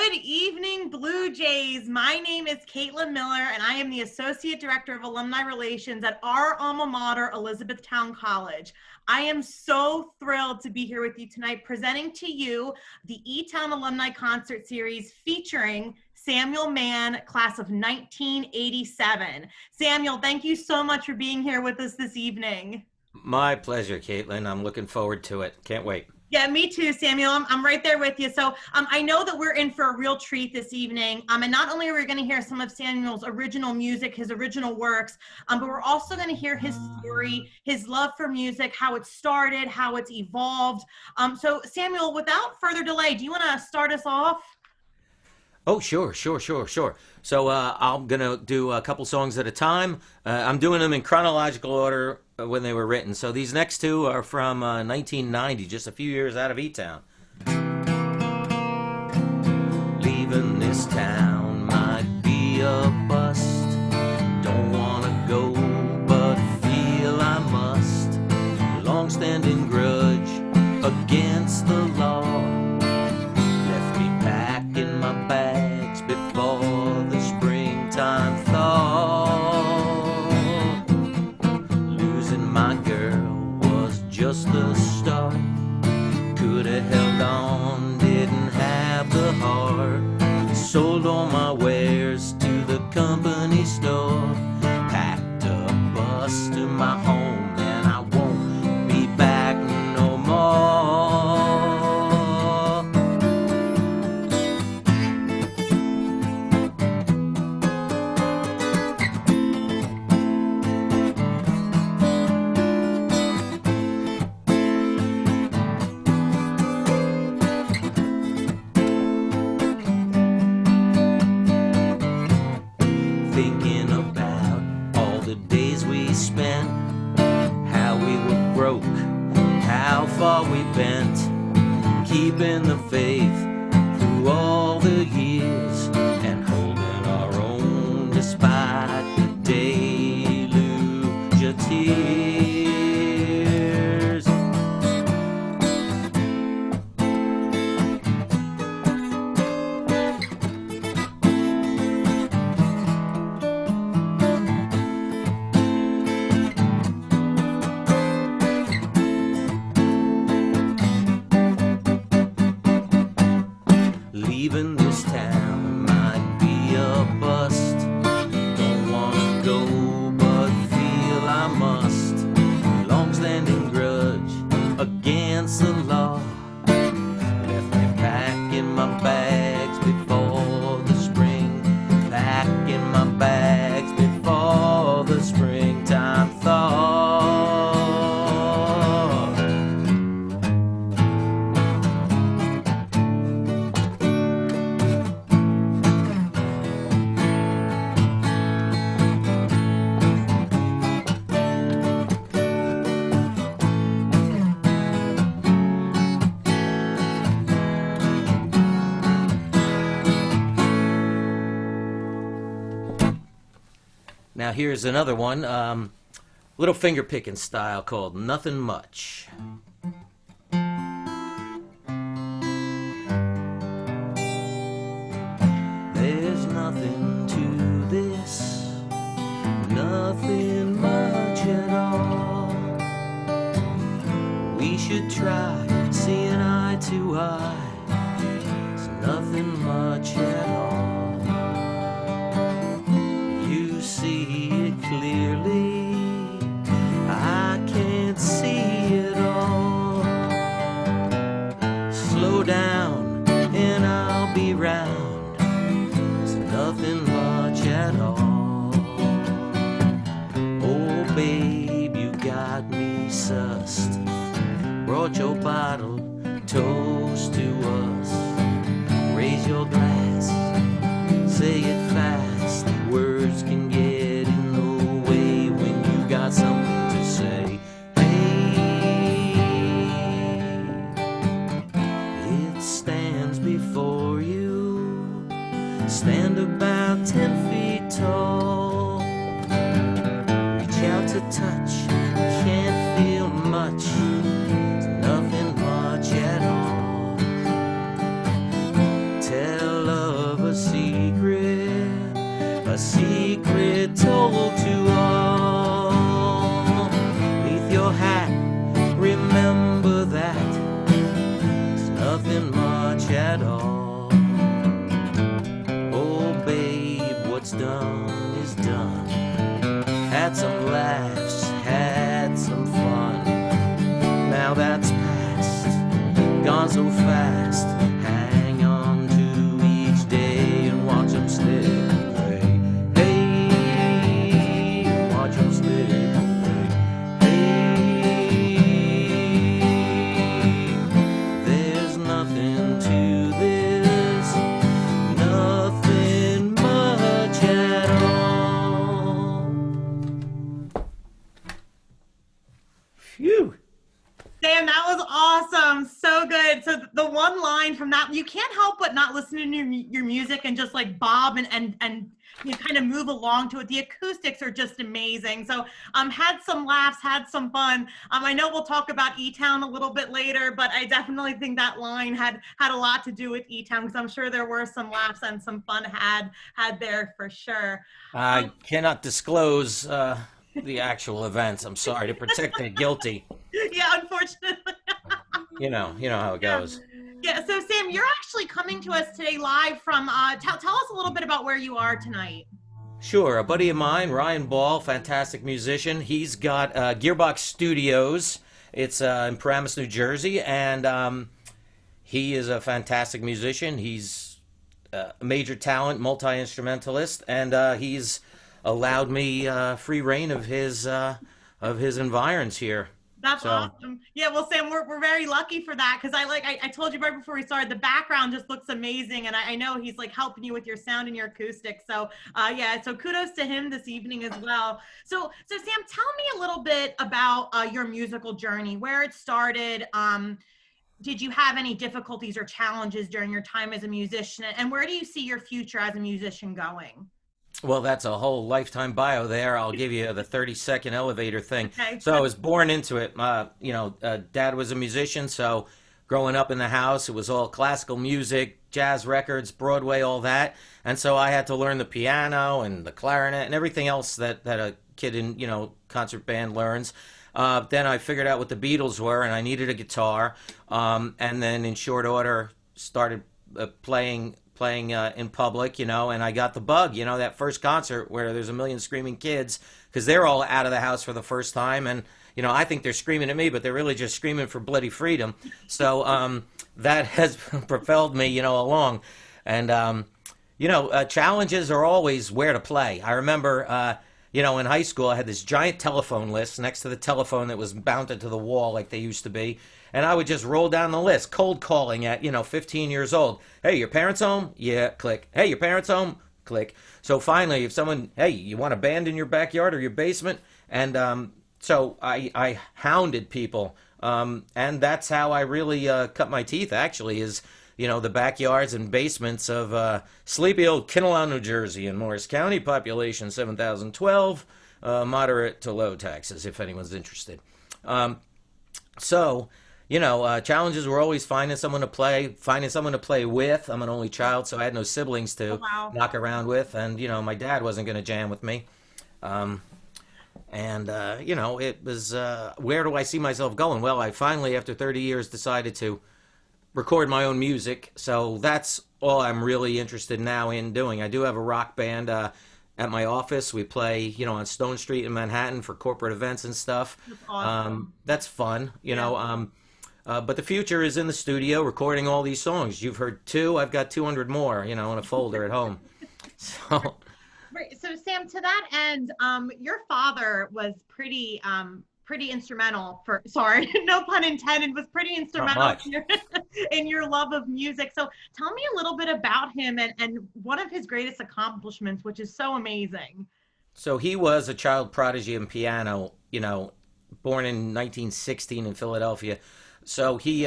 Good evening, Blue Jays. My name is Caitlin Miller, and I am the Associate Director of Alumni Relations at our alma mater, Elizabethtown College. I am so thrilled to be here with you tonight, presenting to you the Etown Alumni Concert Series featuring Samuel Mann, class of 1987. Samuel, thank you so much for being here with us this evening. My pleasure, Caitlin. I'm looking forward to it. Can't wait. Yeah, me too, Samuel. I'm right there with you. So I know that we're in for a real treat this evening. And not only are we going to hear some of Samuel's original music, his original works, but we're also going to hear his story, his love for music, how it started, how it's evolved. So Samuel, without further delay, do you want to start us off? Oh, sure. So I'm going to do a couple songs at a time. I'm doing them in chronological order when they were written. So these next two are from 1990, just a few years out of Etown. Leaving this town might be a bust. Don't want to go, but feel I must. Long-standing grudge against the law. Left me packing my bags before the springtime thaw. Losing my girl was just the start. Could have held on, didn't have the heart. Sold all my wares to the company store. Packed a bus to my home, and I won't be back no more. Thinking about all the days we spent, how we were broke, how far we bent, keeping the faith through all the years, and holding our own despite the deluge of tears. Leaving this town might be a bust. Don't wanna go, but feel I must. Long-standing grudge against the law. Left me packing my bags before the spring. Packing my bags before the springtime thaw. Now here's another one, little finger picking style called Nothing Much. There's nothing to this, nothing much at all. We should try seeing eye to eye. It's nothing much at all. You see it clearly, I can't see it all. Slow down and I'll be round. It's nothing much at all. Oh babe, you got me sussed. Brought your bottle, toast to us. Raise your glass, say it fast. Words can get in the way when you got something to say. Hey, it stands before you. Stand about 10 feet tall. Reach out to touch, can't feel much. It's nothing much at all. Tell us at all. Oh, babe, what's done is done. Had some laughs, had some fun. Now that's past, gone so fast. Hang on to each day and watch them slip away. Hey, watch them slip away. Hey, there's nothing to this, nothing much at all. Phew. Sam, that was awesome. So good. So the one line from that, you can't help but not listen to your music and just like bob and you kind of move along to it. The acoustics are just amazing. So had some laughs, had some fun. I know we'll talk about Etown a little bit later, but I definitely think that line had a lot to do with Etown, because I'm sure there were some laughs and some fun had there for sure. I cannot disclose the actual events. I'm sorry, to protect the guilty. Yeah, unfortunately. You know how it goes. Yeah, so Sam, you're actually coming to us today live from, tell us a little bit about where you are tonight. Sure, a buddy of mine, Ryan Ball, fantastic musician. He's got Gearbox Studios. It's in Paramus, New Jersey, and he is a fantastic musician. He's a major talent, multi-instrumentalist, and he's allowed me free reign of his environs here. That's awesome. Yeah, well, Sam, we're very lucky for that, because I told you right before we started, the background just looks amazing, and I know he's like helping you with your sound and your acoustics. So yeah, so kudos to him this evening as well. So Sam, tell me a little bit about your musical journey, where it started. Did you have any difficulties or challenges during your time as a musician, and where do you see your future as a musician going? Well, that's a whole lifetime bio there. I'll give you the 30-second elevator thing. Okay. So I was born into it. Dad was a musician, so growing up in the house, it was all classical music, jazz records, Broadway, all that. And so I had to learn the piano and the clarinet and everything else that a kid in, concert band learns. Then I figured out what the Beatles were, and I needed a guitar. And then in short order, started playing in public, and I got the bug, that first concert where there's a million screaming kids, because they're all out of the house for the first time, and I think they're screaming at me, but they're really just screaming for bloody freedom. So that has propelled me, along. And challenges are always where to play. I remember in high school I had this giant telephone list next to the telephone that was mounted to the wall like they used to be. And I would just roll down the list, cold calling at, 15 years old. Hey, your parents home? Yeah, click. Hey, your parents home? Click. So finally, if someone, hey, you want a band in your backyard or your basement? And so I hounded people. And that's how I really cut my teeth, actually, is, the backyards and basements of sleepy old Kinnelon, New Jersey, in Morris County, population 7,012, moderate to low taxes, if anyone's interested. Challenges were always finding someone to play with. I'm an only child, so I had no siblings to knock around with. And, my dad wasn't going to jam with me. It was, where do I see myself going? Well, I finally, after 30 years, decided to record my own music. So that's all I'm really interested now in doing. I do have a rock band at my office. We play, on Stone Street in Manhattan for corporate events and stuff. That's awesome. That's fun, but the future is in the studio recording all these songs. You've heard 2. I've got 200 more, in a folder at home. So, right. So Sam, to that end, your father was pretty instrumental for, sorry, no pun intended, was pretty instrumental in your love of music. So tell me a little bit about him and one of his greatest accomplishments, which is so amazing. So he was a child prodigy in piano, born in 1916 in Philadelphia. So he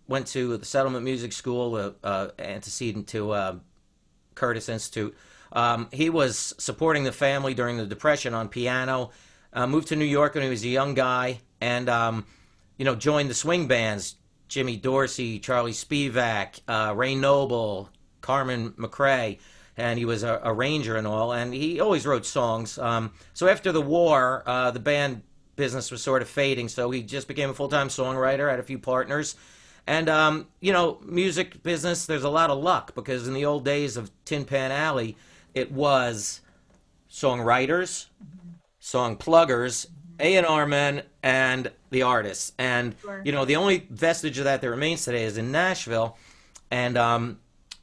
went to the Settlement Music School, antecedent to Curtis Institute. He was supporting the family during the Depression on piano, moved to New York when he was a young guy, and, joined the swing bands, Jimmy Dorsey, Charlie Spivak, Ray Noble, Carmen McRae, and he was a arranger and all, and he always wrote songs. So after the war, the band business was sort of fading, so he just became a full-time songwriter, had a few partners, And, you know, music business, there's a lot of luck because in the old days of Tin Pan Alley, it was songwriters, song pluggers, A&R men, and the artists. And, Sure. you know, the only vestige of that that remains today is in Nashville, and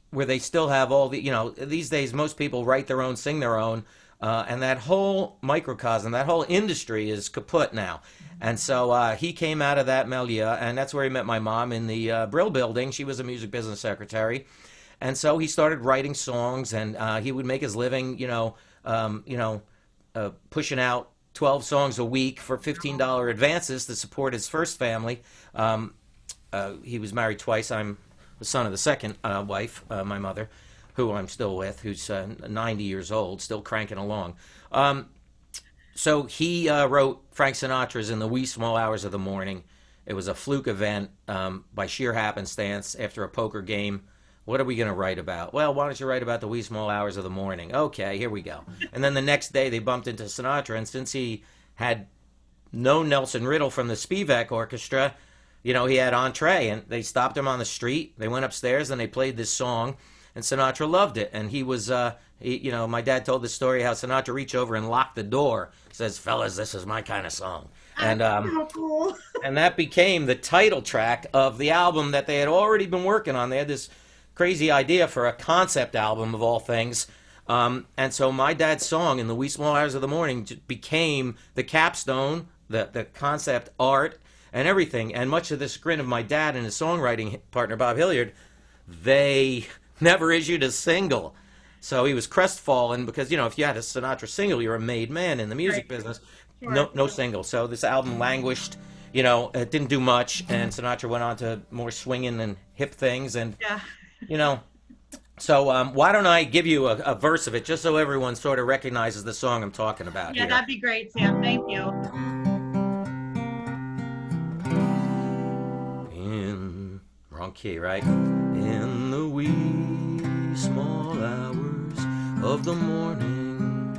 where they still have all the, you know, these days most people write their own, sing their own, and that whole microcosm, that whole industry is kaput now. And so he came out of that milieu, and that's where he met my mom in the Brill building. She was a music business secretary. And so he started writing songs, and he would make his living, pushing out 12 songs a week for $15 advances to support his first family. He was married twice. I'm the son of the second wife, my mother, who I'm still with, who's 90 years old, still cranking along. So he wrote Frank Sinatra's In the Wee Small Hours of the Morning. It was a fluke event by sheer happenstance after a poker game. What are we going to write about? Well, why don't you write about the wee small hours of the morning? Okay, here we go. And then the next day they bumped into Sinatra, and since he had known Nelson Riddle from the Spivak Orchestra, you know, he had entree, and they stopped him on the street. They went upstairs, and they played this song, and Sinatra loved it. And he was, my dad told the story how Sinatra reached over and locked the door. Says, fellas, this is my kind of song. And So cool. and that became the title track of the album that they had already been working on. They had this crazy idea for a concept album of all things. And so my dad's song In the Wee Small Hours of the Morning became the capstone, the concept art, and everything. And much to the chagrin of my dad and his songwriting partner, Bob Hilliard, they never issued a single. So he was crestfallen because, you know, if you had a Sinatra single, you're a made man in the music business. Sure. No single. So this album languished. You know, it didn't do much, and Sinatra went on to more swinging and hip things. And, Yeah. you know, so why don't I give you a verse of it just so everyone sort of recognizes the song I'm talking about Yeah, here. that'd be great, Sam. Thank you. Wrong key, right? In the wee small hours of the morning,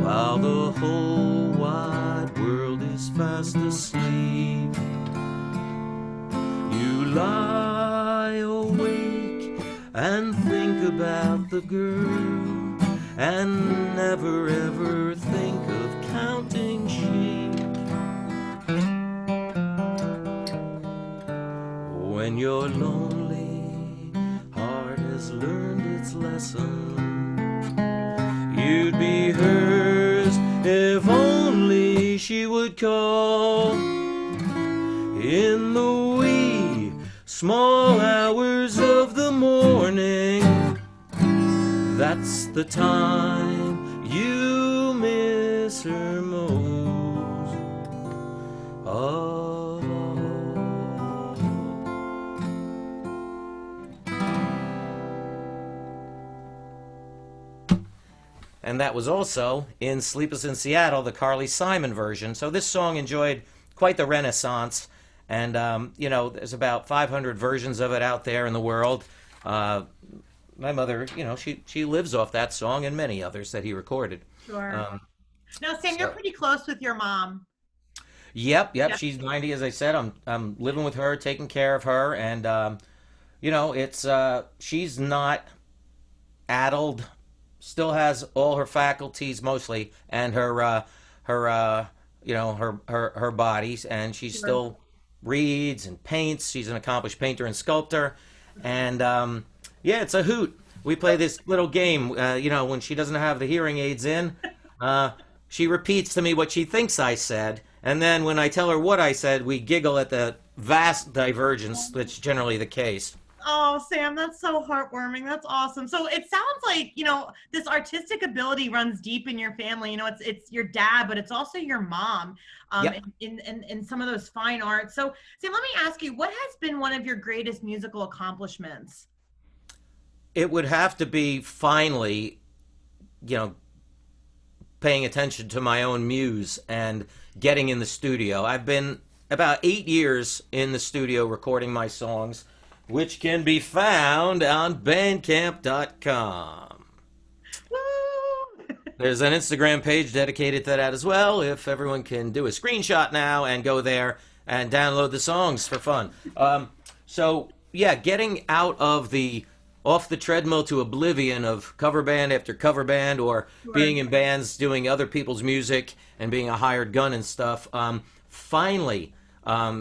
while the whole wide world is fast asleep, you lie awake and think about the girl and never ever think of counting sheep. When your lonely heart has learned its lesson, you'd be hers if only she would call. In the wee small hours of the morning, that's the time you miss her most of all. And that was also in Sleepless in Seattle, the Carly Simon version. So this song enjoyed quite the renaissance. And, there's about 500 versions of it out there in the world. My mother, she lives off that song and many others that he recorded. Sure. Now, Sam, you're pretty close with your mom. Yep. Yeah. She's 90, as I said. I'm living with her, taking care of her. And, she's not addled, still has all her faculties mostly, and her bodies, and she still reads and paints. She's an accomplished painter and sculptor, and it's a hoot. We play this little game. When she doesn't have the hearing aids in, she repeats to me what she thinks I said, and then when I tell her what I said, we giggle at the vast divergence that's generally the case. Oh, Sam, that's so heartwarming. That's awesome. So it sounds like, this artistic ability runs deep in your family. It's your dad, but it's also your mom Yep. in some of those fine arts. So, Sam, let me ask you, what has been one of your greatest musical accomplishments? It would have to be finally, paying attention to my own muse and getting in the studio. I've been about 8 years in the studio recording my songs, which can be found on bandcamp.com. Woo! There's an Instagram page dedicated to that as well. If everyone can do a screenshot now and go there, and download the songs for fun. So yeah, getting out of the off the treadmill to oblivion of cover band after cover band, or being in bands doing other people's music and being a hired gun and stuff. Finally,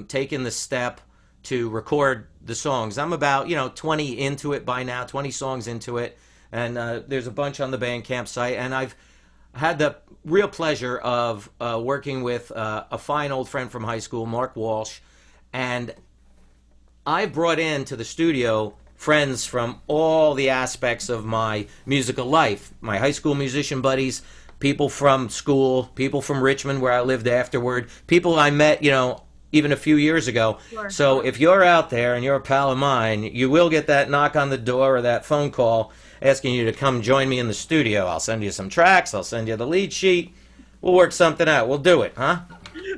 taking the step to record the songs. I'm about 20 into it by now, 20 songs into it, and there's a bunch on the Bandcamp site, and I've had the real pleasure of working with a fine old friend from high school, Mark Walsh, and I brought into the studio friends from all the aspects of my musical life. My high school musician buddies, people from school, people from Richmond where I lived afterward, people I met, even a few years ago. Sure. So if you're out there and you're a pal of mine, you will get that knock on the door or that phone call asking you to come join me in the studio. I'll send you some tracks. I'll send you the lead sheet. We'll work something out. We'll do it, huh?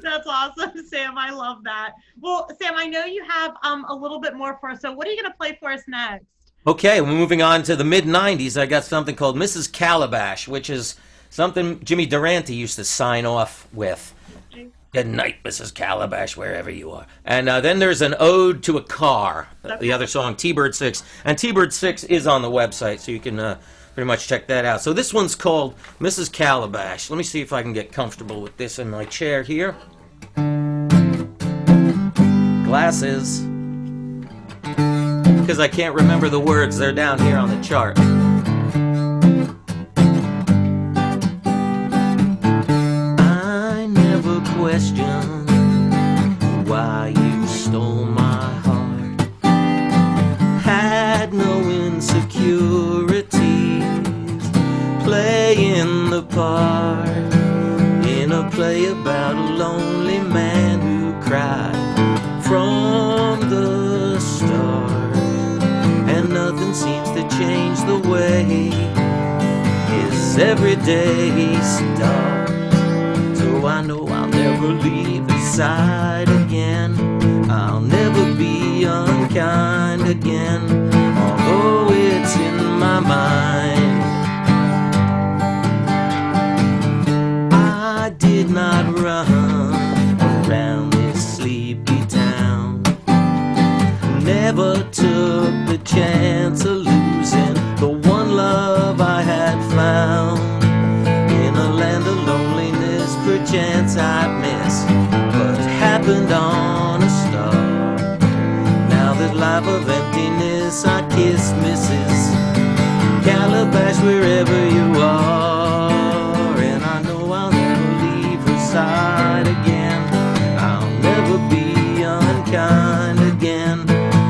That's awesome, Sam. I love that. Well, Sam, I know you have a little bit more for us. So what are you going to play for us next? Okay, we're moving on to the mid-'90s. I got something called Mrs. Calabash, which is something Jimmy Durante used to sign off with. Good night, Mrs. Calabash, wherever you are. And then there's an ode to a car, the other song, T-Bird 6. And T-Bird 6 is on the website, so you can pretty much check that out. So this one's called Mrs. Calabash. Let me see if I can get comfortable with this in my chair here. Glasses. Because I can't remember the words. They're down here on the chart. Question why you stole my heart. Had no insecurities, playing the part in a play about a lonely man who cried from the start, and nothing seems to change the way his everyday starts. So I know I'll never leave his side again. I'll never be unkind again, although it's in my mind. I did not run around this sleepy town, never took the chance of losing the one love I had found. In a land of loneliness, perchance I'd miss what happened on a star. Now that life of emptiness, I kiss Mrs. Calabash wherever you are. And I know I'll never leave her side again. I'll never be unkind again,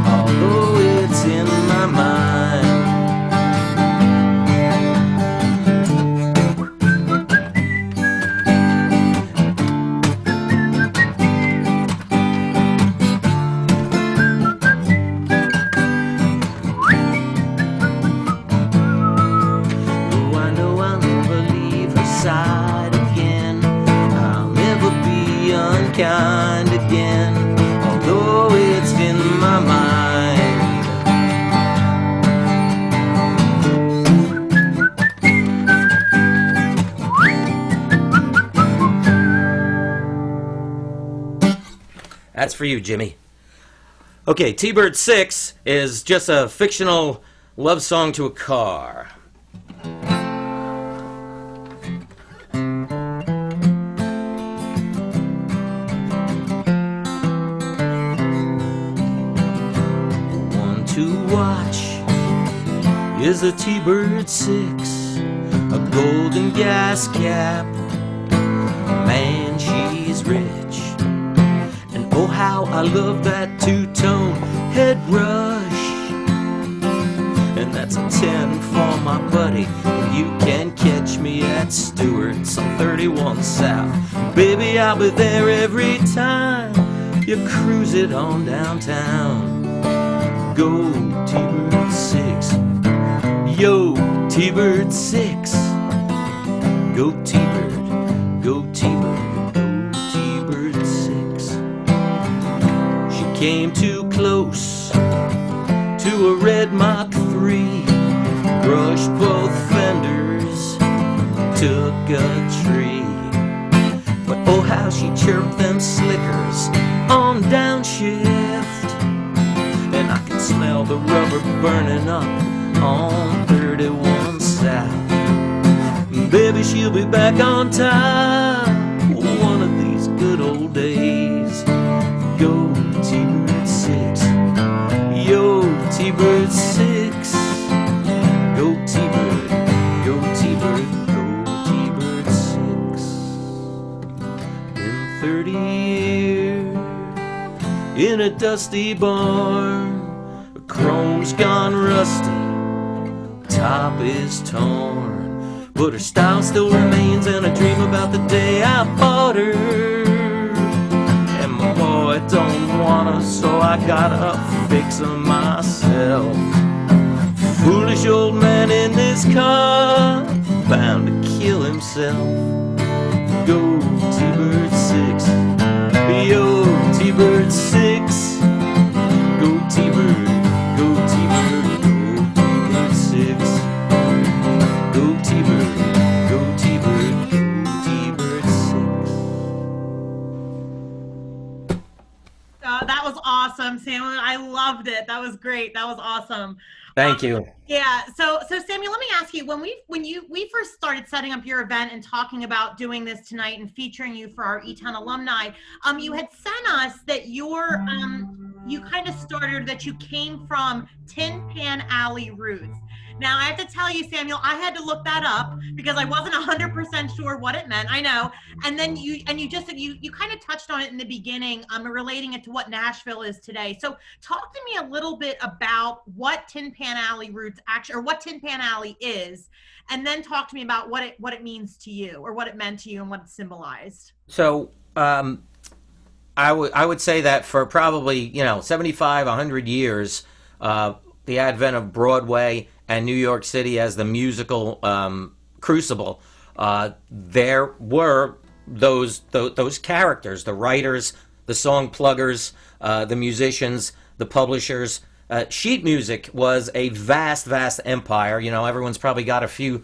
although it's in my mind. Kind again, although it's in my mind. That's for you, Jimmy. Okay, T-Bird 6 is just a fictional love song to a car. Is a T-Bird 6, a golden gas cap. Man, she's rich, and oh how I love that two-tone head rush. And that's a 10 for my buddy, and you can catch me at Stewart's on 31 South. Baby, I'll be there every time you cruise it on downtown. Go T-Bird 6. Yo, T-Bird 6. Go T-Bird, go T-Bird, go T-Bird 6. She came too close to a red Mach 3, brushed both fenders, took a tree. But oh how she chirped them slickers on on downshift, and I can smell the rubber burning up on 31 South. Baby, she'll be back on time one of these good old days. Yo, T-Bird 6. Yo, T-Bird 6. Go T-Bird. Go T-Bird. Go T-Bird 6. In 30 years, in a dusty barn, the chrome's gone rusty, top is torn. But her style still remains, and I dream about the day I bought her. And my boy don't want her, so I gotta fix her myself. Foolish old man in this car, bound to kill himself. Go T-Bird 6. Yo, T-Bird 6. Go T-Bird. Go T-Bird. Go T-Bird 6. Go T-Bird, go T-Bird, go T-Bird 6. That was awesome, Samuel. I loved it. That was great. That was awesome. Thank you. Yeah. So Samuel, let me ask you, when we first started setting up your event and talking about doing this tonight and featuring you for our Etown alumni, you had sent us that you kind of started, that you came from Tin Pan Alley roots. Now, I have to tell you, Samuel, I had to look that up because I wasn't 100% sure what it meant. I know. And then you kind of touched on it in the beginning, relating it to what Nashville is today. So talk to me a little bit about what Tin Pan Alley roots actually, or what Tin Pan Alley is, and then talk to me about what it means to you, or what it meant to you and what it symbolized. So I would say that for probably 75, 100 years, the advent of Broadway and New York City as the musical crucible, there were those characters, the writers, the song pluggers, the musicians, the publishers. Sheet music was a vast, vast empire. Everyone's probably got a few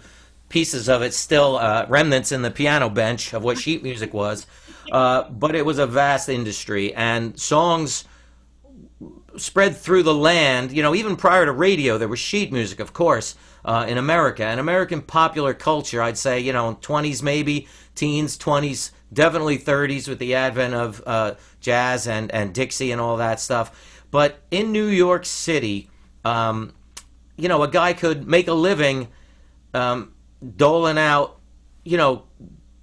pieces of it still, remnants in the piano bench of what sheet music was. But it was a vast industry, and songs spread through the land. Even prior to radio, there was sheet music, of course, in America. And American popular culture, I'd say, 20s maybe, teens, 20s, definitely 30s with the advent of jazz and Dixie and all that stuff. But in New York City, a guy could make a living doling out,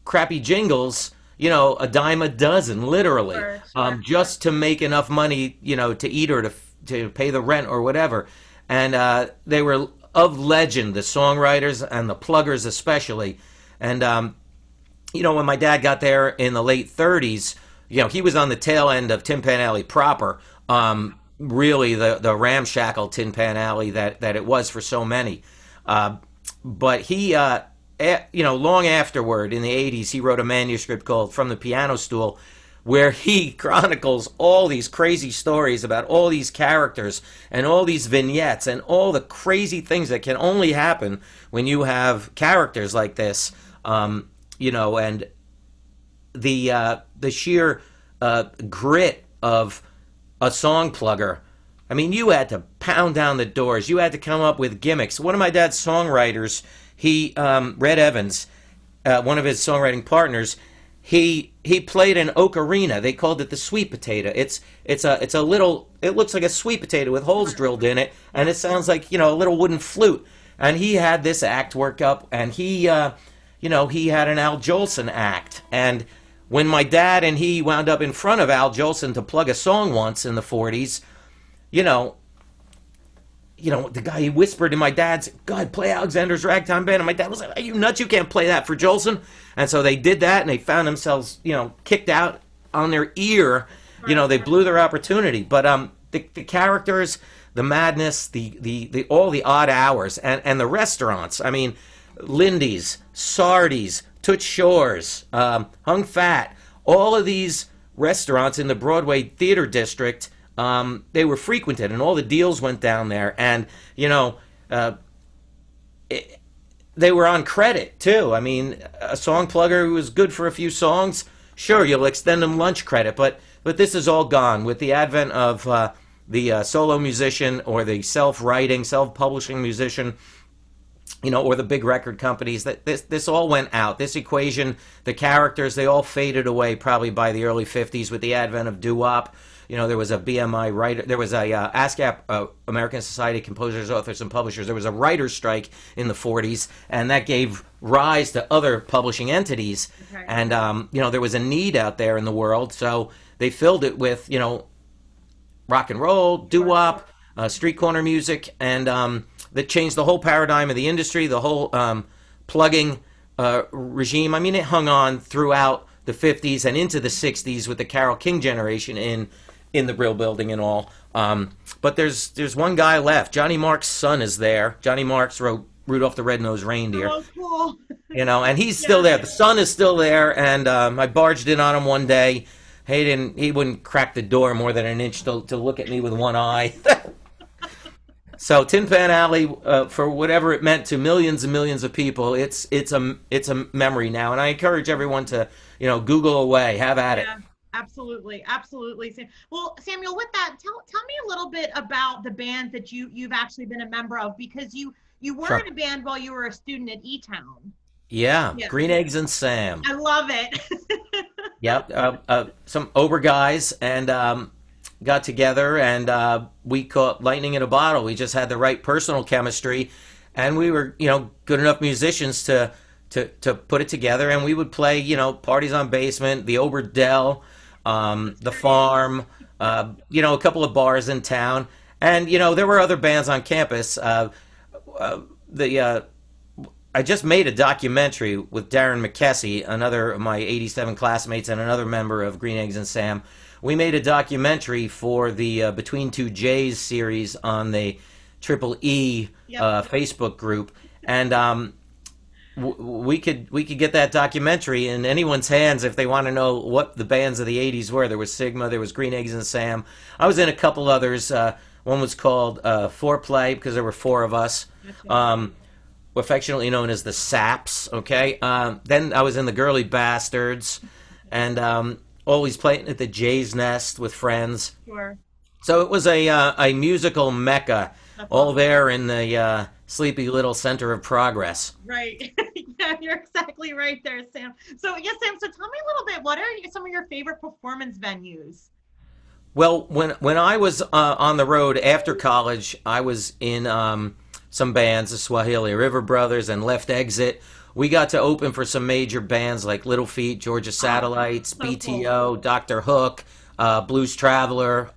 crappy jingles, a dime a dozen, literally, sure. Just to make enough money, to eat or to pay the rent or whatever. And they were of legend, the songwriters and the pluggers especially. And, when my dad got there in the late 30s, he was on the tail end of Tin Pan Alley proper, really the ramshackle Tin Pan Alley that it was for so many. But he... long afterward, in the 80s, he wrote a manuscript called From the Piano Stool, where he chronicles all these crazy stories about all these characters and all these vignettes and all the crazy things that can only happen when you have characters like this, and the sheer grit of a song plugger. I mean, you had to pound down the doors. You had to come up with gimmicks. One of my dad's songwriters, Red Evans, one of his songwriting partners, he played an ocarina. They called it the sweet potato. It's a little, it looks like a sweet potato with holes drilled in it, and it sounds like, a little wooden flute. And he had this act work up, and he had an Al Jolson act. And when my dad and he wound up in front of Al Jolson to plug a song once in the 40s, the guy, he whispered in my dad's, God, play Alexander's Ragtime Band. And my dad was like, are you nuts? You can't play that for Jolson. And so they did that, and they found themselves, kicked out on their ear. They blew their opportunity. But the characters, the madness, the all the odd hours, and the restaurants. I mean, Lindy's, Sardi's, Toots Shor's, Hung Fat, all of these restaurants in the Broadway theater district, they were frequented, and all the deals went down there. And, they were on credit, too. I mean, a song plugger who was good for a few songs, sure, you'll extend them lunch credit, but But this is all gone with the advent of the solo musician or the self-writing, self-publishing musician, or the big record companies. That this all went out. This equation, the characters, they all faded away probably by the early '50s with the advent of doo-wop. There was a BMI writer, there was a ASCAP, American Society of Composers, Authors, and Publishers. There was a writer's strike in the '40s, and that gave rise to other publishing entities. Okay. And there was a need out there in the world, so they filled it with rock and roll, doo-wop, street corner music, and that changed the whole paradigm of the industry, the whole plugging regime. I mean, it hung on throughout the '50s and into the '60s with the Carole King generation in the Brill Building and all. But there's one guy left. Johnny Mark's son is there. Johnny Marks wrote Rudolph the Red-Nosed Reindeer. Oh, cool. And he's still there. The son is still there, and I barged in on him one day. He wouldn't crack the door more than an inch to look at me with one eye. So Tin Pan Alley, for whatever it meant to millions and millions of people, it's a memory now, and I encourage everyone to Google away, have at it. Absolutely, absolutely. Well, Samuel, with that, tell me a little bit about the band that you've actually been a member of, because you were Sure. in a band while you were a student at Etown. Yeah, Green Eggs and Sam. I love it. Yep, some Ober guys and got together, and we caught lightning in a bottle. We just had the right personal chemistry, and we were good enough musicians to put it together, and we would play Parties on Basement, the Ober Dell, the Farm, a couple of bars in town, and there were other bands on campus. I just made a documentary with Darren McKessie, another of my '87 classmates and another member of Green Eggs and Sam. We made a documentary for the Between Two J's series on the Triple E Facebook group, and we could get that documentary in anyone's hands if they want to know what the bands of the '80s were. There was Sigma, there was Green Eggs and Sam. I was in a couple others. One was called Foreplay because there were four of us. Affectionately known as the Saps, okay? Then I was in the Girly Bastards, and always playing at the Jay's Nest with friends. Sure. So it was a musical mecca, all there in the sleepy little center of progress. Right. Yeah, you're exactly right there, Sam. So Sam, so tell me a little bit, what are some of your favorite performance venues? Well, when I was on the road after college, I was in some bands, the Swahili River Brothers and Left Exit. We got to open for some major bands like Little Feat, Georgia Satellites, so BTO, cool. Dr. Hook, Blues Traveler.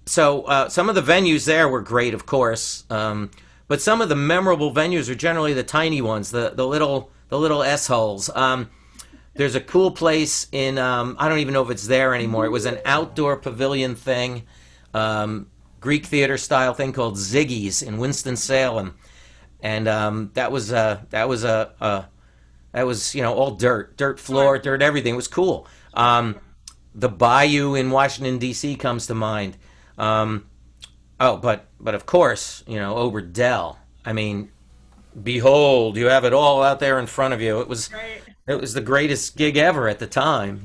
So some of the venues there were great, of course. But some of the memorable venues are generally the tiny ones, the little S-holes. There's a cool place in, I don't even know if it's there anymore. It was an outdoor pavilion thing, Greek theater style thing called Ziggy's in Winston-Salem. And that was all dirt floor, dirt everything. It was cool. The Bayou in Washington D.C. comes to mind. But of course, Ober Dell. I mean, behold, you have it all out there in front of you. It was the greatest gig ever at the time.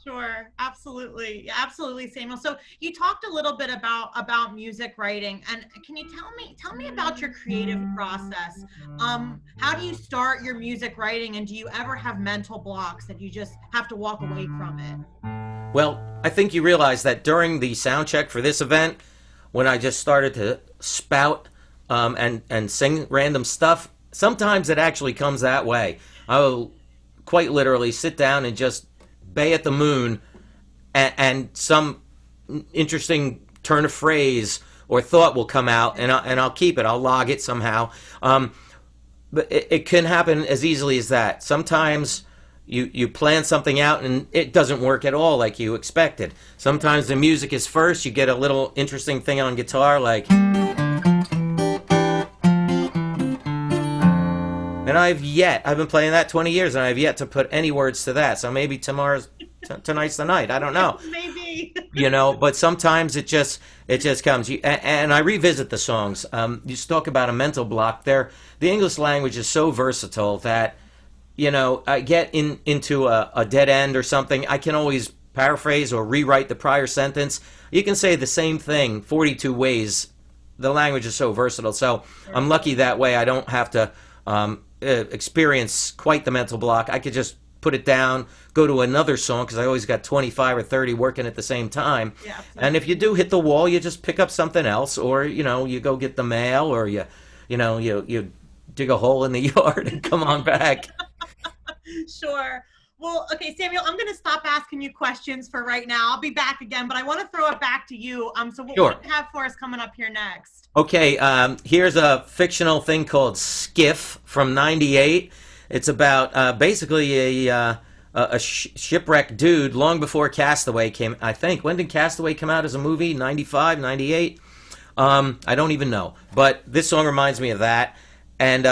Sure, absolutely, absolutely, Samuel. So you talked a little bit about music writing, and can you tell me about your creative process? How do you start your music writing, and do you ever have mental blocks that you just have to walk away from it? Well, I think you realize that during the sound check for this event, when I just started to spout and sing random stuff, sometimes it actually comes that way. I will quite literally sit down and just bay at the moon, and some interesting turn of phrase or thought will come out, and I'll keep it. I'll log it somehow. But it can happen as easily as that. Sometimes you plan something out and it doesn't work at all like you expected. Sometimes the music is first. You get a little interesting thing on guitar like... And I've been playing that 20 years, and I've yet to put any words to that. So maybe tonight's the night. I don't know. Maybe. But sometimes it just comes. And I revisit the songs. You talk about a mental block. The English language is so versatile that, I get into a dead end or something. I can always paraphrase or rewrite the prior sentence, you can say the same thing 42 ways. The language is so versatile. So I'm lucky that way. I don't have to experience quite the mental block. I could just put it down, go to another song, because I always got 25 or 30 working at the same time. Yeah, and if you do hit the wall, you just pick up something else, or you go get the mail, or you dig a hole in the yard and come on back. Sure. Well, okay, Samuel, I'm going to stop asking you questions for right now. I'll be back again, but I want to throw it back to you. So what Sure. do you have for us coming up here next? Okay, here's a fictional thing called Skiff from '98. It's about basically a shipwrecked dude long before Castaway came. I think, when did Castaway come out as a movie? 95, 98? I don't even know. But this song reminds me of that. And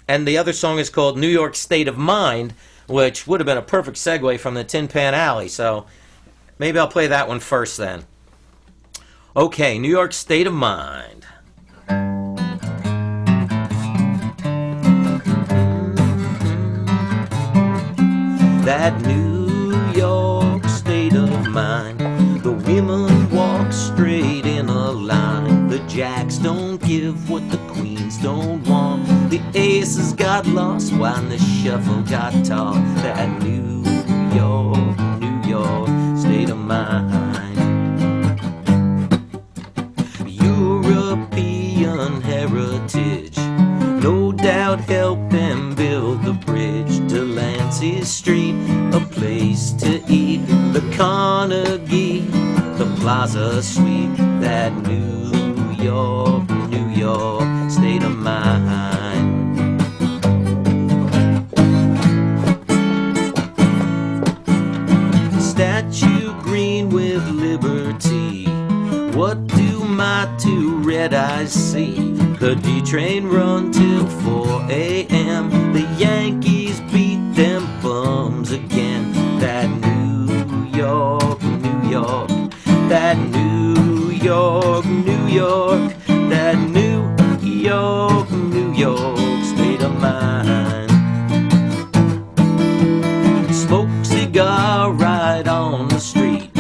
the other song is called New York State of Mind, which would have been a perfect segue from the Tin Pan Alley. So maybe I'll play that one first then. Okay, New York State of Mind. That New York state of mind, the women walk straight in a line, the jacks don't give what the queens don't want, the aces got lost while the shuffle got taught. That New York state of mind. European heritage no doubt helped them build the bridge to Delancey Street, a place to eat, the Carnegie, the Plaza Suite. That New York state of mind. Statue green with liberty, what do my two red eyes see? The D train run till 4 a.m. The Yankees beat them bums again. That New York, that New York, that New York state of mind. Smoke cigar right on the street,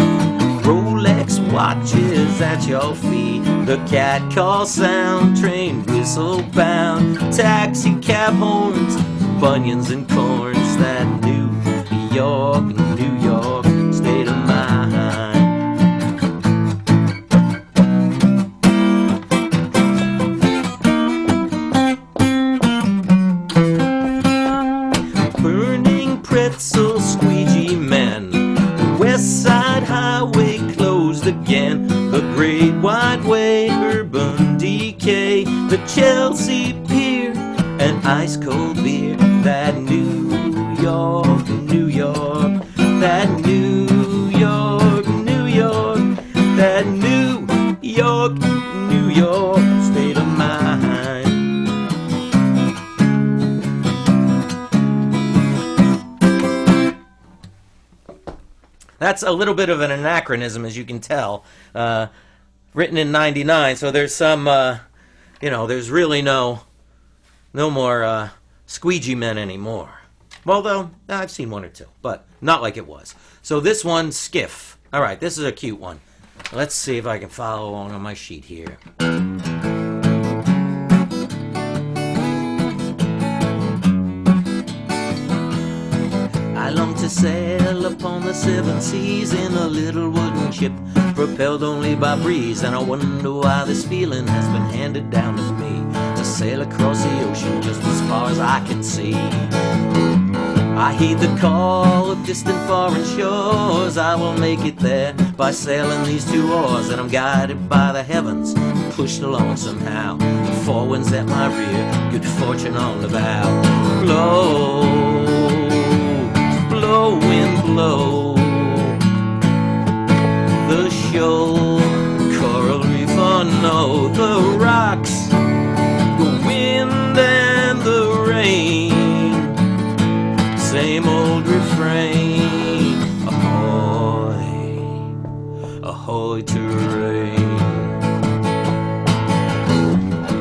Rolex watches at your feet, the cat call sound, train whistle bound, taxi cab horns, bunions and corns. That New York state of mind. Burning pretzel squeegee men, West Side Highway closed again, the Great White Way, urban decay, the Chelsea Pier, and ice cold beer. That New York, that New York, that New York state of mind. That's a little bit of an anachronism, as you can tell. Written in '99, so there's some, there's really no more squeegee men anymore. Although, I've seen one or two, but not like it was. So this one, Skiff. All right, this is a cute one. Let's see if I can follow along on my sheet here. I long to sail upon the seven seas in a little wooden ship, propelled only by breeze, and I wonder why this feeling has been handed down to me, to sail across the ocean just as far as I can see. I heed the call of distant foreign shores, I will make it there by sailing these two oars, and I'm guided by the heavens, pushed along somehow, four winds at my rear, good fortune on the bow. Blow, blow, wind blow, the shore, coral reef, oh no, the rocks, the wind and the rain, same old refrain, ahoy, ahoy to rain.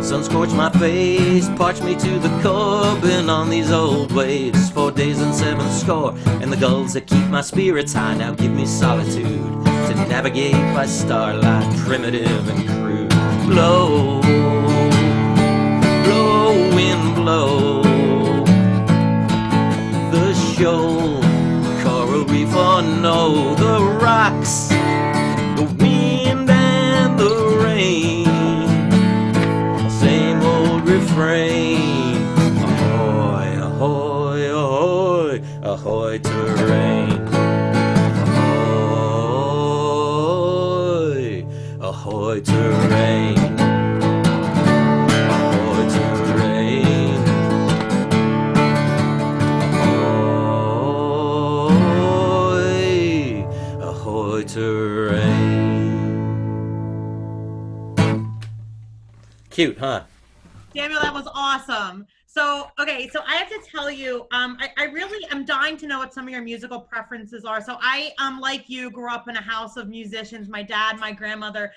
Sun-scorched scorch my face, parch me to the core. Been on these old waves 4 days and 7 score, and the gulls that keep my spirits high now give me solitude to navigate by starlight, primitive and crude. Blow, blow, wind, blow. The shoal, coral reef or no, the rocks, the wind and the rain. Same old refrain. Ahoy, ahoy, ahoy, ahoy terrain. Ahoy, ahoy terrain. Ahoy terrain. Ahoy, ahoy terrain. Cute, huh? Samuel, that was awesome. So, okay, so I have to tell you, I really am dying to know what some of your musical preferences are. So I, like you, grew up in a house of musicians. My dad, my grandmother,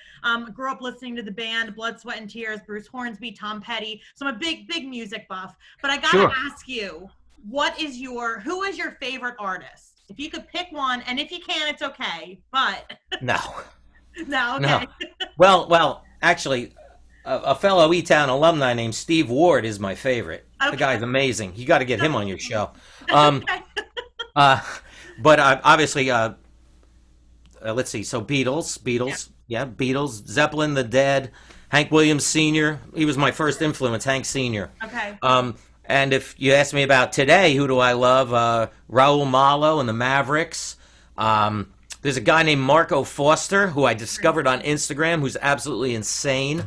grew up listening to the band Blood, Sweat, and Tears, Bruce Hornsby, Tom Petty. So I'm a big, big music buff. But I gotta ask you, who is your favorite artist? If you could pick one, and if you can, it's okay, but. No. No, okay. No. Well, actually, a fellow Etown alumni named Steve Ward is my favorite. Okay. The guy's amazing. You got to get him on your show. But obviously, let's see. So Beatles, yeah, Beatles, Zeppelin, The Dead, Hank Williams Sr. He was my first influence, Hank Sr. Okay. And if you ask me about today, who do I love? Raul Malo and the Mavericks. There's a guy named Marco Foster who I discovered on Instagram who's absolutely insane.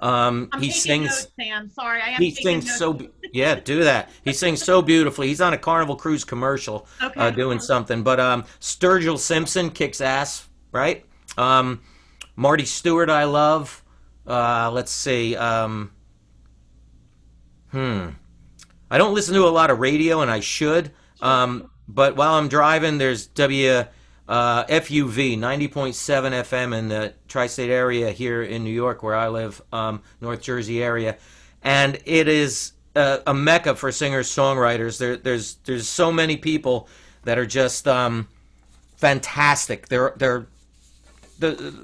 He sings. Notes, Sam. Sorry, I am. He sings so. Yeah, do that. He sings so beautifully. He's on a Carnival Cruise commercial, doing something. But Sturgill Simpson kicks ass, right? Marty Stewart, I love. Let's see. I don't listen to a lot of radio, and I should. But while I'm driving, there's FUV 90.7 FM in the tri-state area here in New York, where I live, North Jersey area, and it is a mecca for singers-songwriters. There's so many people that are just fantastic. The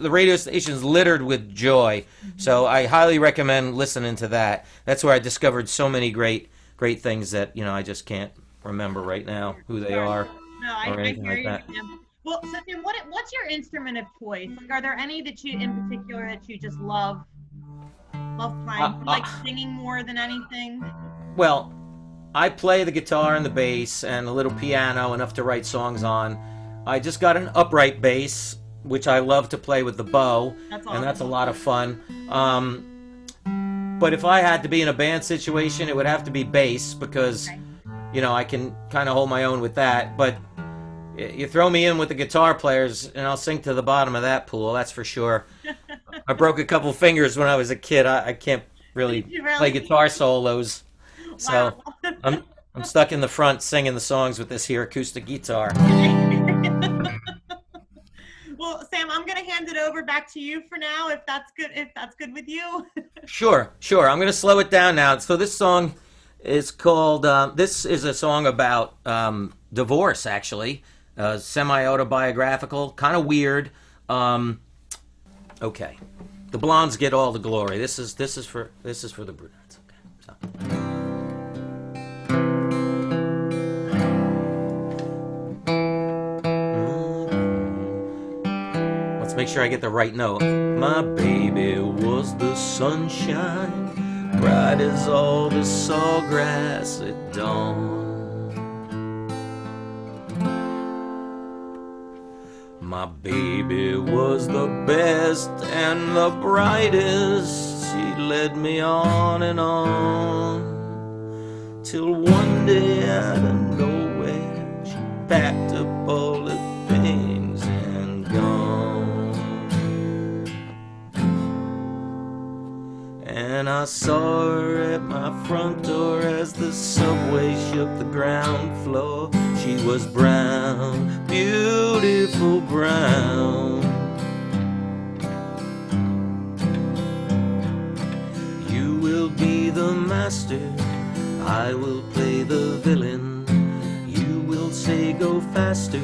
radio station's littered with joy, so I highly recommend listening to that. That's where I discovered so many great things that I just can't remember right now who they are. No, I hear you. Well, Cynthia, what's your instrument of choice? Like, are there any that you, in particular, that you just love playing, like singing more than anything? Well, I play the guitar and the bass and a little piano, enough to write songs on. I just got an upright bass, which I love to play with the bow, and that's a lot of fun. But if I had to be in a band situation, it would have to be bass because, I can kind of hold my own with that. But you throw me in with the guitar players, and I'll sink to the bottom of that pool, that's for sure. I broke a couple fingers when I was a kid. I can't really play guitar solos. So I'm stuck in the front singing the songs with this here acoustic guitar. Well, Sam, I'm going to hand it over back to you for now, if that's good with you. Sure. I'm going to slow it down now. So this song is called, this is a song about divorce, actually. Semi-autobiographical, kind of weird. Okay. The blondes get all the glory. This is for the brunettes. Okay. So. Let's make sure I get the right note. My baby was the sunshine, bright as all the sawgrass at dawn. My baby was the best and the brightest. She led me on and on, till one day out of nowhere she packed up all her things and gone. And I saw her at my front door as the subway shook the ground floor. She was brown, beautiful brown. You will be the master, I will play the villain. You will say go faster,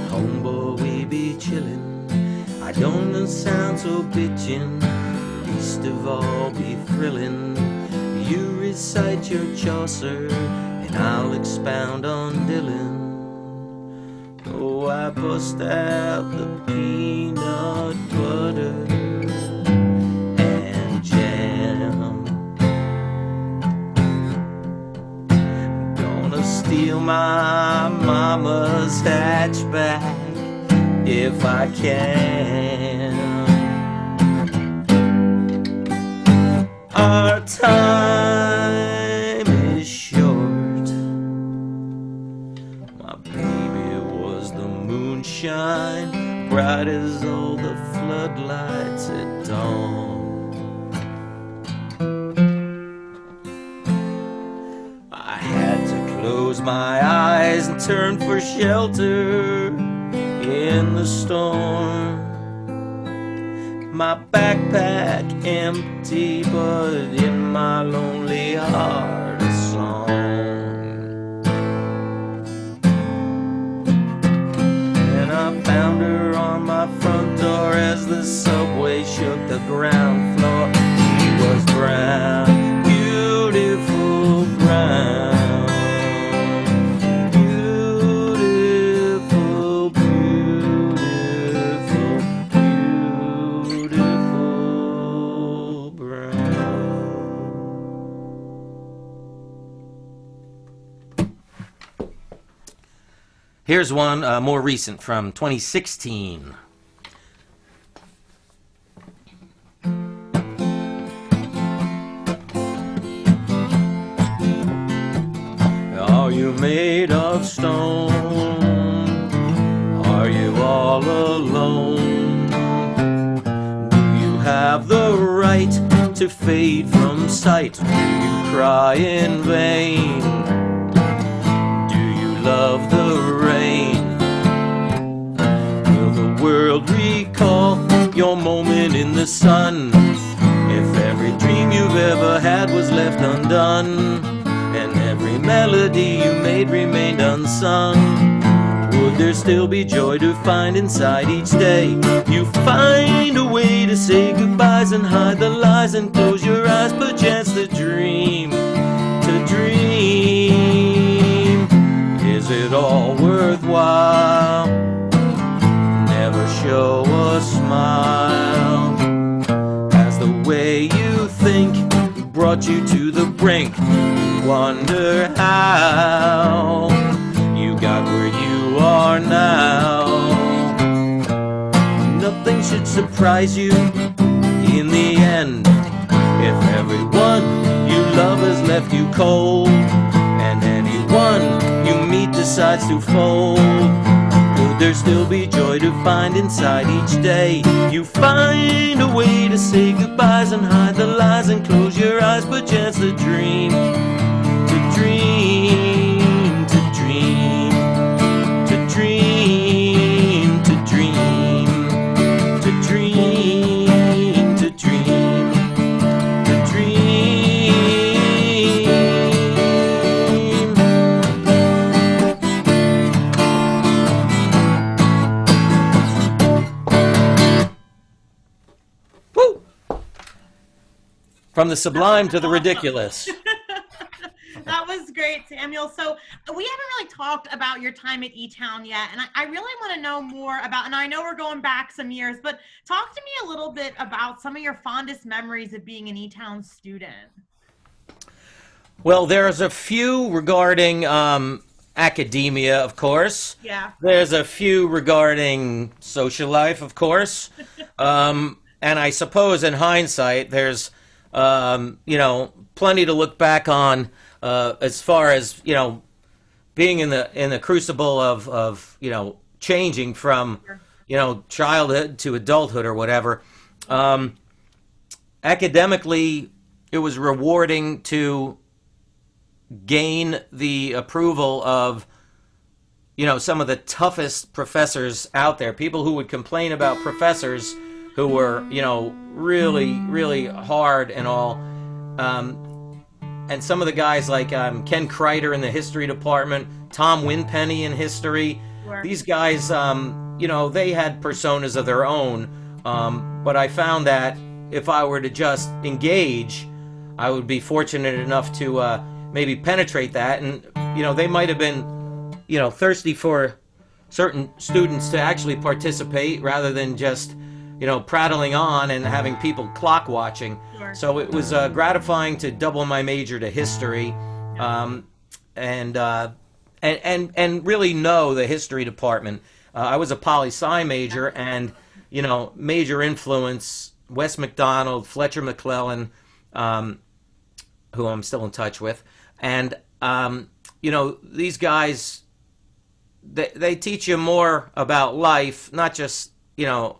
homeboy, we be chillin'. I don't sound so bitchin', least of all be thrillin'. You recite your Chaucer, and I'll expound on Dylan. Oh, I bust out the peanut butter and jam. Gonna steal my mama's hatchback if I can. Our time is short. My baby was the moonshine, bright as all the floodlights at dawn. I had to close my eyes and turn for shelter in the storm. My backpack empty, but in my lonely heart a song. And I found her on my front door as the subway shook the ground floor. She was brown, beautiful brown. Here's one more recent from 2016. Are you made of stone? Are you all alone? Do you have the right to fade from sight? Do you cry in vain? Do you love the rain? Will the world recall your moment in the sun? If every dream you've ever had was left undone, and every melody you made remained unsung, would there still be joy to find inside each day? You find a way to say goodbyes and hide the lies and close your eyes, perchance to dream, to dream. Is it all worthwhile? Never show a smile, as the way you think brought you to the brink. Wonder how you got where you are now. Nothing should surprise you in the end. If everyone you love has left you cold, and anyone you meet decides to fold, could there still be joy to find inside each day? You find a way to say goodbyes and hide the lies and close your eyes, perchance to dream, to dream, to dream, to dream, to dream, to dream, to dream, to dream. Woo! From the sublime to the ridiculous. That was great, Samuel. So we haven't really talked about your time at Etown yet, and I really want to know more about, and I know we're going back some years, but talk to me a little bit about some of your fondest memories of being an Etown student. Well, there's a few regarding academia, of course. Yeah. There's a few regarding social life, of course. And I suppose in hindsight, there's, plenty to look back on as far as, being in the crucible of changing from, childhood to adulthood or whatever. Academically, it was rewarding to gain the approval of, some of the toughest professors out there. People who would complain about professors who were, really, really hard and all. and some of the guys like Ken Kreider in the history department, Tom Winpenny in history. Sure. These guys, you know, they had personas of their own, but I found that if I were to just engage, I would be fortunate enough to maybe penetrate that, and you know, they might have been, you know, thirsty for certain students to actually participate rather than just, you know, prattling on and having people clock watching. Sure. So it was gratifying to double my major to history, and really know the history department. I was a poli-sci major, and you know, major influence Wes McDonald, Fletcher McClellan, who I'm still in touch with, and you know, these guys, they teach you more about life, not just, you know,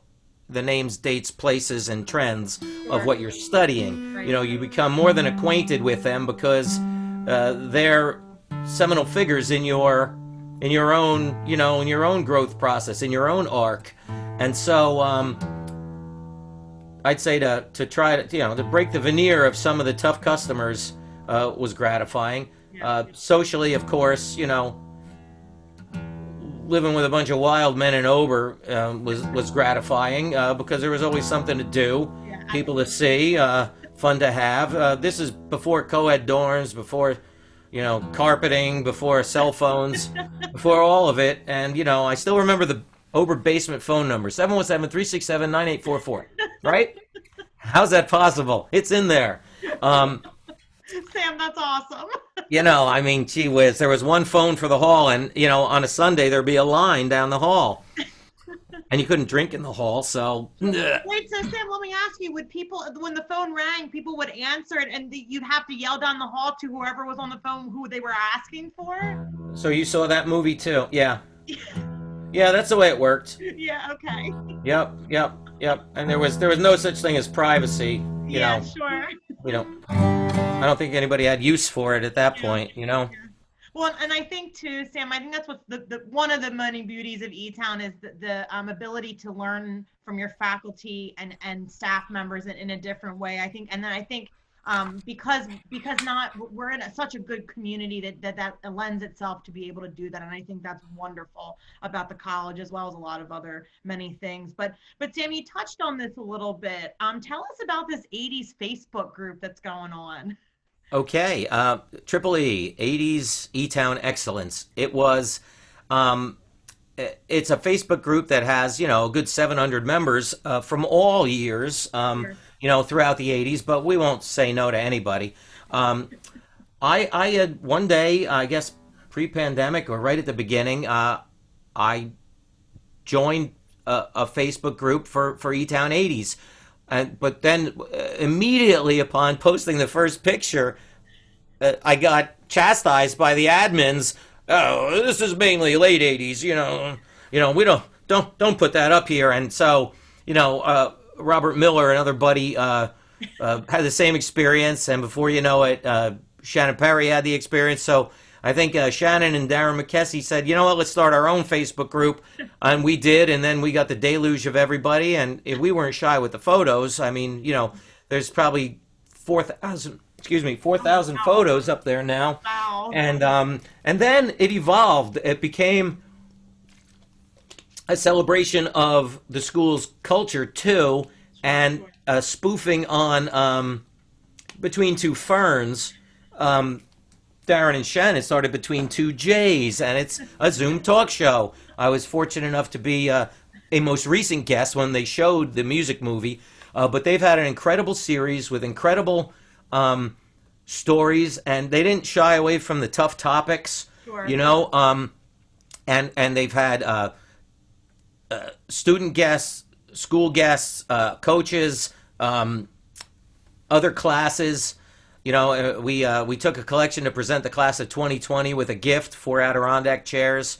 the names, dates, places, and trends of what you're studying. Right. You know, you become more than acquainted with them because they're seminal figures in your own, you know, in your own growth process, in your own arc. And so I'd say to try to, you know, to break the veneer of some of the tough customers was gratifying. Socially, of course, you know, living with a bunch of wild men in Ober was gratifying because there was always something to do, people to see, fun to have. This is before co-ed dorms, before, you know, carpeting, before cell phones, before all of it. And, you know, I still remember the Ober basement phone number, 717-367-9844, right? How's that possible? It's in there. Sam, that's awesome. You know, I mean, gee whiz, there was one phone for the hall, and, you know, on a Sunday there'd be a line down the hall. And you couldn't drink in the hall, so... Wait, so Sam, let me ask you, would people, when the phone rang, people would answer it, and you'd have to yell down the hall to whoever was on the phone who they were asking for? So you saw that movie, too? Yeah. Yeah, that's the way it worked. Yeah, okay. Yep. And there was no such thing as privacy, you know. Sure. You know, I don't think anybody had use for it at that point, you know. Well, and I think too, Sam, I think that's what's the one of the many beauties of Etown is the ability to learn from your faculty and staff members in a different way. I think, and then I think because we're in such a good community that lends itself to be able to do that, and I think that's wonderful about the college as well as a lot of other many things. But Sam, you touched on this a little bit. Tell us about this 80s Facebook group that's going on. Okay, Triple E, 80s Etown Excellence. It was, it's a Facebook group that has, you know, a good 700 members from all years, you know, throughout the 80s, but we won't say no to anybody. I had one day, I guess pre-pandemic or right at the beginning, I joined a Facebook group for Etown 80s. But then immediately upon posting the first picture, I got chastised by the admins. Oh, this is mainly late 80s, you know, we don't put that up here. And so, you know, Robert Miller, another buddy, had the same experience, and before you know it, Shannon Perry had the experience. So I think Shannon and Darren McKessie said, you know what, let's start our own Facebook group. And we did, and then we got the deluge of everybody, and if we weren't shy with the photos. I mean, you know, there's probably 4,000 photos up there now. Wow. And then it evolved. It became a celebration of the school's culture, too, and spoofing on Between Two Ferns. Darren and Shannon started Between Two J's, and it's a Zoom talk show. I was fortunate enough to be a most recent guest when they showed the music movie, but they've had an incredible series with incredible stories, and they didn't shy away from the tough topics, you know, and they've had student guests, school guests, coaches, other classes. You know, we took a collection to present the class of 2020 with a gift, 4 Adirondack chairs,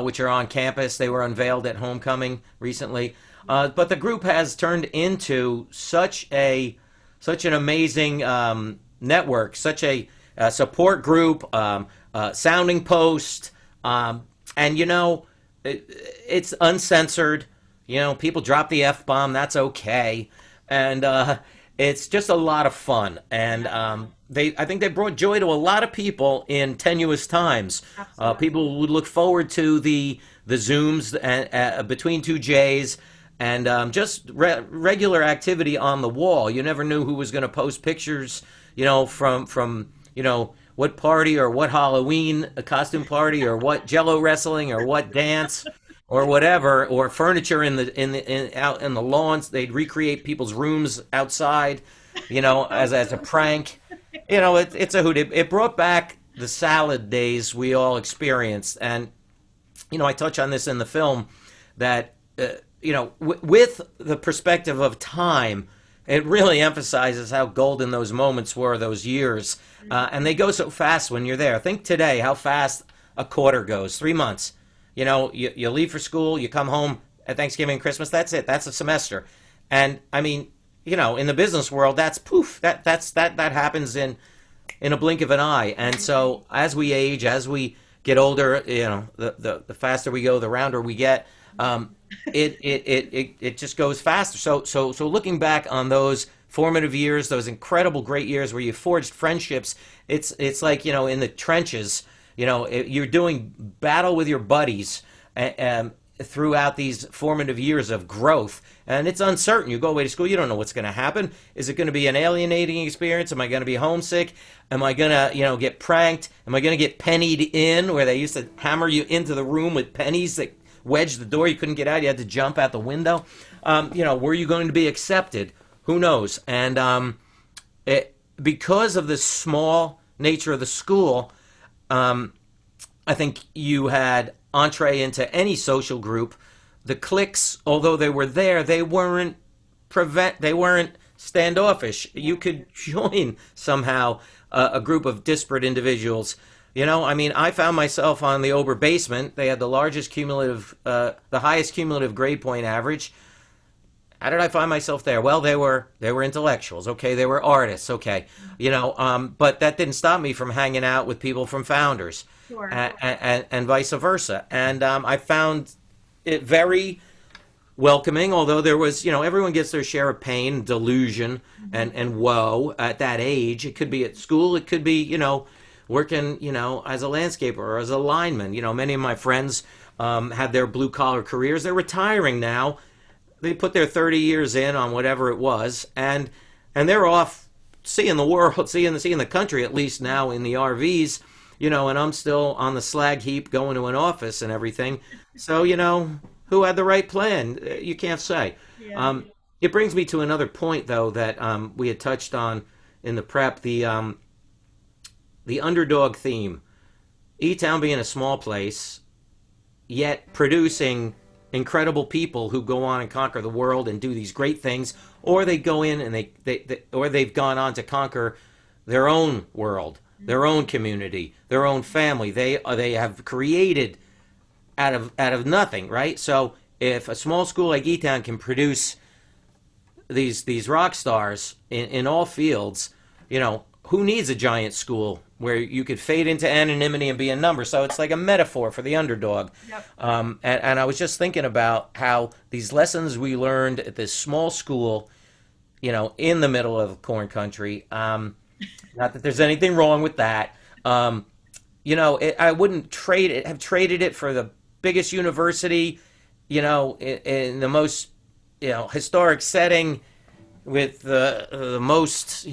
which are on campus. They were unveiled at homecoming recently. But the group has turned into such an amazing network, such a support group, sounding post, and you know, it's uncensored. You know, people drop the F-bomb, that's okay, and it's just a lot of fun. And I think they brought joy to a lot of people in tenuous times. Absolutely. People would look forward to the Zooms and between two J's, and just regular activity on the wall. You never knew who was going to post pictures, from what party or what Halloween a costume party or what Jello wrestling or what dance or whatever, or furniture out in the lawns. They'd recreate people's rooms outside, as a prank. It's a hoot. It brought back the salad days we all experienced, and I touch on this in the film that with the perspective of time, it really emphasizes how golden those moments were, those years, and they go so fast when you're there. Think today how fast a quarter goes. 3 months. You leave for school, you come home at Thanksgiving and Christmas. That's it. That's a semester, and I mean, in the business world, that's poof. That happens in a blink of an eye. And so as we age, as we get older, the faster we go, the rounder we get. It just goes faster. So looking back on those formative years, those incredible great years where you forged friendships, it's like in the trenches. You're doing battle with your buddies throughout these formative years of growth, and it's uncertain. You go away to school, you don't know what's going to happen. Is it going to be an alienating experience? Am I going to be homesick? Am I going to get pranked? Am I going to get pennied in, where they used to hammer you into the room with pennies that wedged the door? You couldn't get out. You had to jump out the window. Were you going to be accepted? Who knows? And because of the small nature of the school, I think you had entree into any social group. The cliques, although they were there, they weren't standoffish. You could join somehow a group of disparate individuals. I found myself on the Ober basement. They had the highest cumulative grade point average. How did I find myself there? Well, they were intellectuals, okay? They were artists, okay? But that didn't stop me from hanging out with people from Founders, Sure. and vice versa. And I found it very welcoming, although there was, everyone gets their share of pain, delusion, and woe at that age. It could be at school, it could be, working, as a landscaper or as a lineman. Many of my friends had their blue-collar careers. They're retiring now. They put their 30 years in on whatever it was, and they're off seeing the world, seeing the country, at least now in the RVs, and I'm still on the slag heap going to an office and everything. So, who had the right plan? You can't say. Yeah. It brings me to another point, though, that we had touched on in the prep, the underdog theme. Etown being a small place, yet producing incredible people who go on and conquer the world and do these great things, or they go in and they've gone on to conquer their own world, their own community, their own family. They have created out of nothing, right? So if a small school like Etown can produce these rock stars in all fields, who needs a giant school where you could fade into anonymity and be a number? So it's like a metaphor for the underdog. Yep. And I was just thinking about how these lessons we learned at this small school, in the middle of corn country, not that there's anything wrong with that. I wouldn't have traded it for the biggest university, in the most, historic setting, with the most,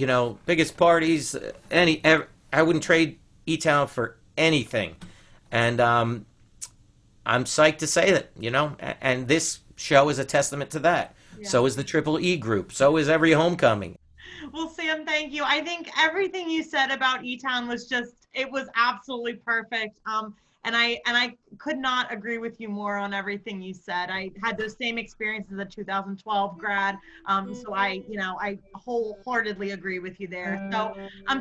biggest parties. I wouldn't trade Etown for anything. And I'm psyched to say that, and this show is a testament to that. Yeah. So is the Triple E group. So is every homecoming. Well, Sam, thank you. I think everything you said about Etown was it was absolutely perfect. And I could not agree with you more on everything you said. I had those same experiences as a 2012 grad. So I wholeheartedly agree with you there. So,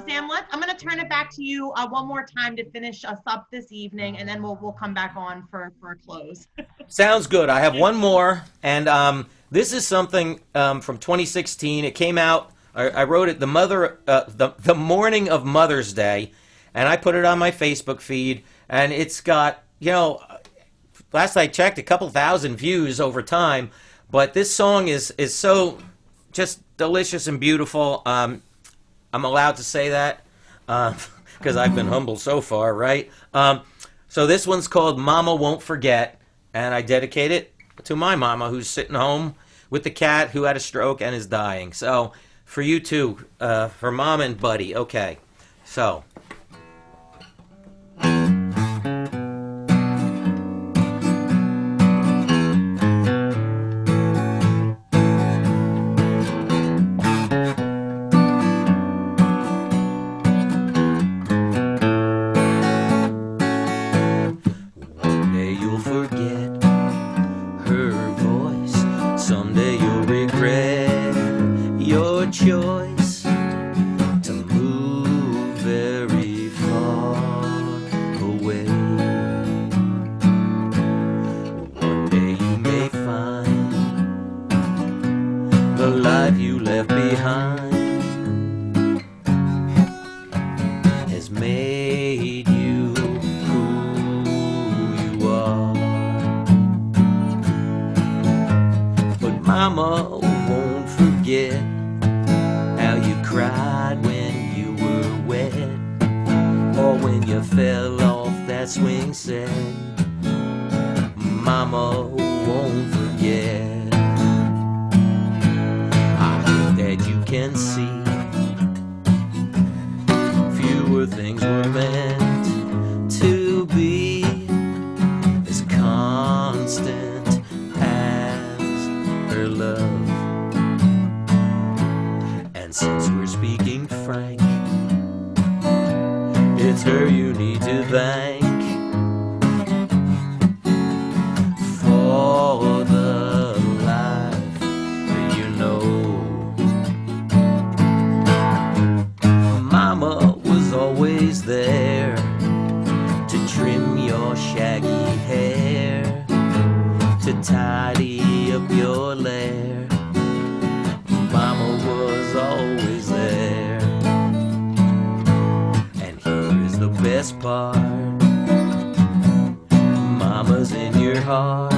Sam, I'm going to turn it back to you one more time to finish us up this evening, and then we'll come back on for a close. Sounds good. I have one more, and this is something from 2016. It came out. I wrote it the morning of Mother's Day, and I put it on my Facebook feed. And it's got, last I checked, a couple thousand views over time. But this song is so just delicious and beautiful. I'm allowed to say that because I've been humbled so far, right? So this one's called Mama Won't Forget, and I dedicate it to my mama who's sitting home with the cat who had a stroke and is dying. So for you too, for Mom and Buddy. Okay, so. Choice to move very far away. One day you may find the life you left behind has made you who you are. But Mama won't forget how you cried when you were wet, or when you fell off that swing set. Mama won't forget. I hope that you can see fewer things were meant to be as constant as her love. Since we're speaking frank, it's her you need to thank for the life that you know. Mama was always there to trim your shaggy hair, to tidy up your lair. Mama was always there. And here is the best part: Mama's in your heart.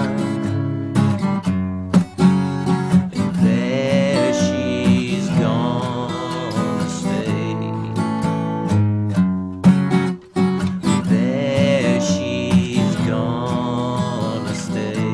And there she's gonna stay. There she's gonna stay.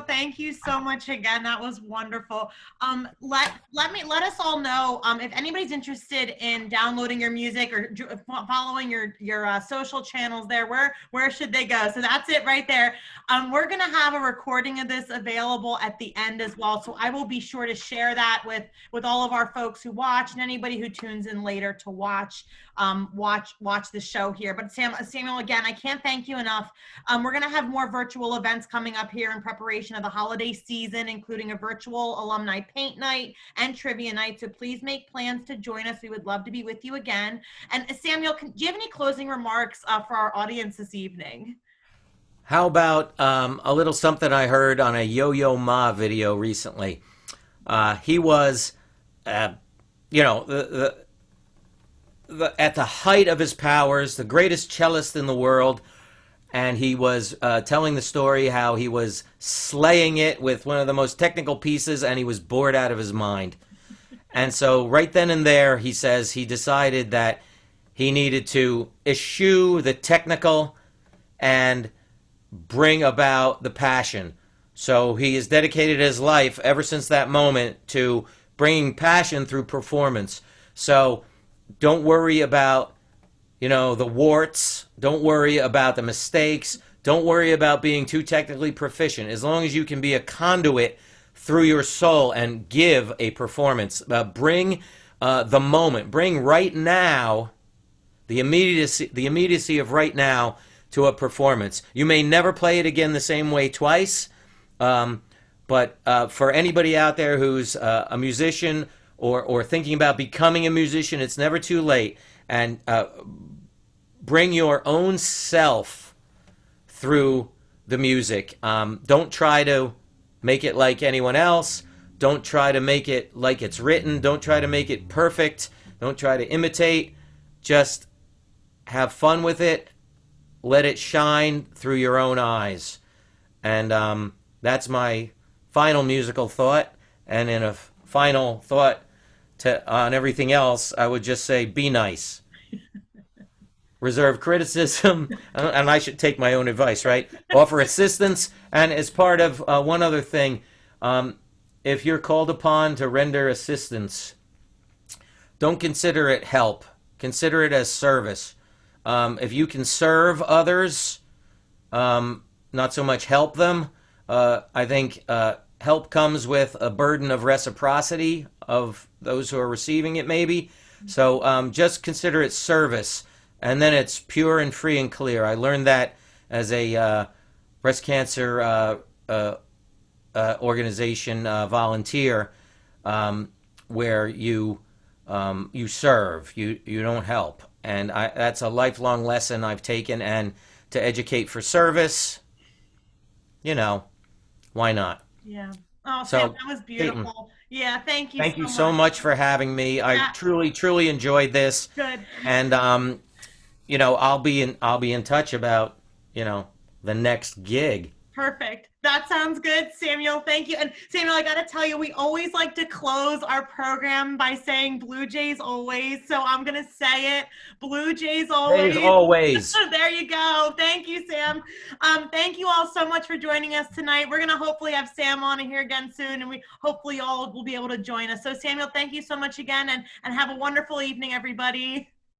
Thank you so much again. That was wonderful. Let us all know if anybody's interested in downloading your music or following your social channels there. Where should they go? So that's it right there. We're gonna have a recording of this available at the end as well. So I will be sure to share that with all of our folks who watch and anybody who tunes in later to watch the show here. But Samuel, again, I can't thank you enough. We're gonna have more virtual events coming up here in preparation of the holiday season, including a virtual alumni paint night and trivia night. So please make plans to join us. We would love to be with you again. And Samuel, do you have any closing remarks for our audience this evening? How about a little something I heard on a Yo-Yo Ma video recently? He was, at the height of his powers, the greatest cellist in the world, and he was telling the story how he was slaying it with one of the most technical pieces, and he was bored out of his mind. And so right then and there, he says he decided that he needed to eschew the technical and bring about the passion. So he has dedicated his life ever since that moment to bringing passion through performance. So don't worry about the warts. Don't worry about the mistakes. Don't worry about being too technically proficient. As long as you can be a conduit through your soul and give a performance. Bring the moment. Bring right now, the immediacy of right now to a performance. You may never play it again the same way twice, but for anybody out there who's a musician or thinking about becoming a musician, it's never too late. And bring your own self through the music. Don't try to make it like anyone else. Don't try to make it like it's written. Don't try to make it perfect. Don't try to imitate. Just have fun with it. Let it shine through your own eyes. And that's my final musical thought. And in a final thought on everything else, I would just say, be nice. Reserve criticism, and I should take my own advice, right? Offer assistance, and as part of one other thing, if you're called upon to render assistance, don't consider it help. Consider it as service. If you can serve others, not so much help them, I think help comes with a burden of reciprocity of those who are receiving it, maybe. So just consider it service, and then it's pure and free and clear. I learned that as a breast cancer organization volunteer, where you serve, you don't help, and that's a lifelong lesson I've taken. And to educate for service, why not? Yeah. Oh, So, Sam, that was beautiful. Caitlin, Yeah, thank you thank so you so much. much for having me. I Yeah. truly enjoyed this, Good. and I'll be in touch about the next gig. Perfect. That sounds good, Samuel. Thank you. And Samuel, I got to tell you, we always like to close our program by saying Blue Jays always. So I'm going to say it. Blue Jays always. Jays always. There you go. Thank you, Sam. Thank you all so much for joining us tonight. We're going to hopefully have Sam on here again soon, and we hopefully all will be able to join us. So Samuel, thank you so much again, and have a wonderful evening, everybody.